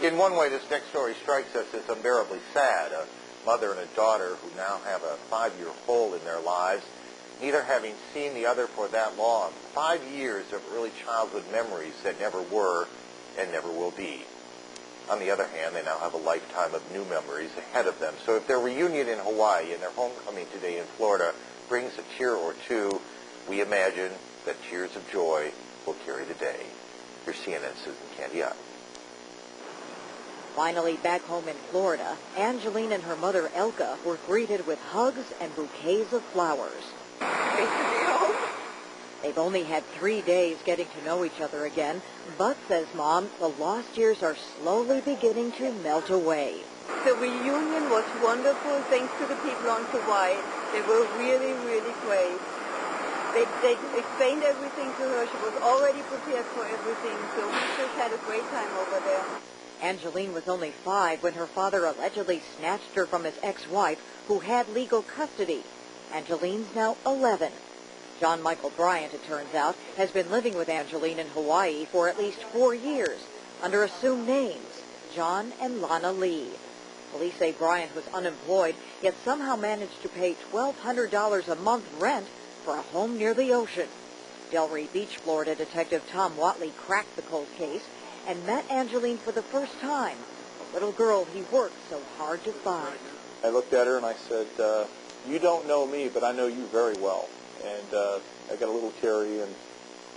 In one way, this next story strikes us as unbearably sad. A mother and a daughter who now have a 5-year hole in their lives, neither having seen the other for that long. 5 years of early childhood memories that never were and never will be. On the other hand, they now have a lifetime of new memories ahead of them. So if their reunion in Hawaii and their homecoming today in Florida brings a tear or two, we imagine that tears of joy will carry the day. Here's CNN Susan Candiato. Finally back home in Florida, Angeline and her mother Elka were greeted with hugs and bouquets of flowers. Great to be home. They've only had 3 days getting to know each other again, but, says Mom, the lost years are slowly beginning to melt away. The reunion was wonderful thanks to the people on Hawaii. They were really, really great. They explained everything to her. She was already prepared for everything, so we just had a great time over there. Angeline was only 5 when her father allegedly snatched her from his ex-wife, who had legal custody. Angeline's now 11. John Michael Bryant, it turns out, has been living with Angeline in Hawaii for at least 4 years, under assumed names, John and Lana Lee. Police say Bryant was unemployed, yet somehow managed to pay $1,200 a month rent for a home near the ocean. Delray Beach, Florida detective Tom Whatley cracked the cold case and met Angeline for the first time, the little girl he worked so hard to find. I looked at her and I said, you don't know me, but I know you very well. And I got a little teary and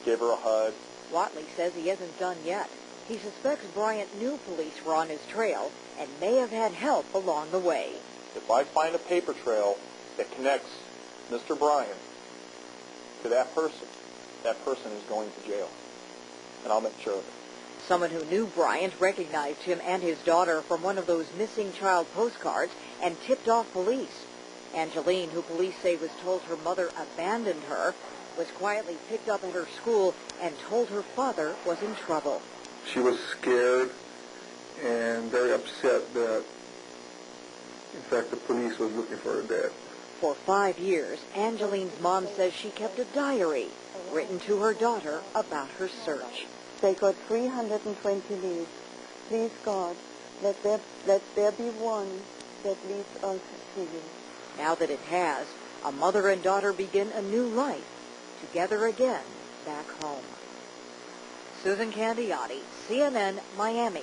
gave her a hug. Whatley says he isn't done yet. He suspects Bryant knew police were on his trail and may have had help along the way. If I find a paper trail that connects Mr. Bryant to that person is going to jail. And I'll make sure of it. Someone who knew Bryant recognized him and his daughter from one of those missing child postcards and tipped off police. Angeline, who police say was told her mother abandoned her, was quietly picked up at her school and told her father was in trouble. She was scared and very upset that, in fact, the police was looking for her dad. For 5 years, Angeline's mom says she kept a diary written to her daughter about her search. They got 320 leads. Please, God, let there be one that leads us to you. Now that it has, a mother and daughter begin a new life, together again back home. Susan Candiato, CNN, Miami.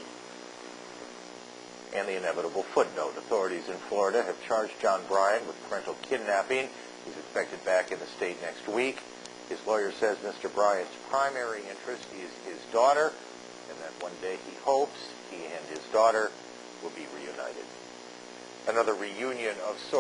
And the inevitable footnote. Authorities in Florida have charged John Bryant with parental kidnapping. He's expected back in the state next week. His lawyer says Mr. Bryant's primary interest is his daughter, and that one day he hopes he and his daughter will be reunited. Another reunion of sorts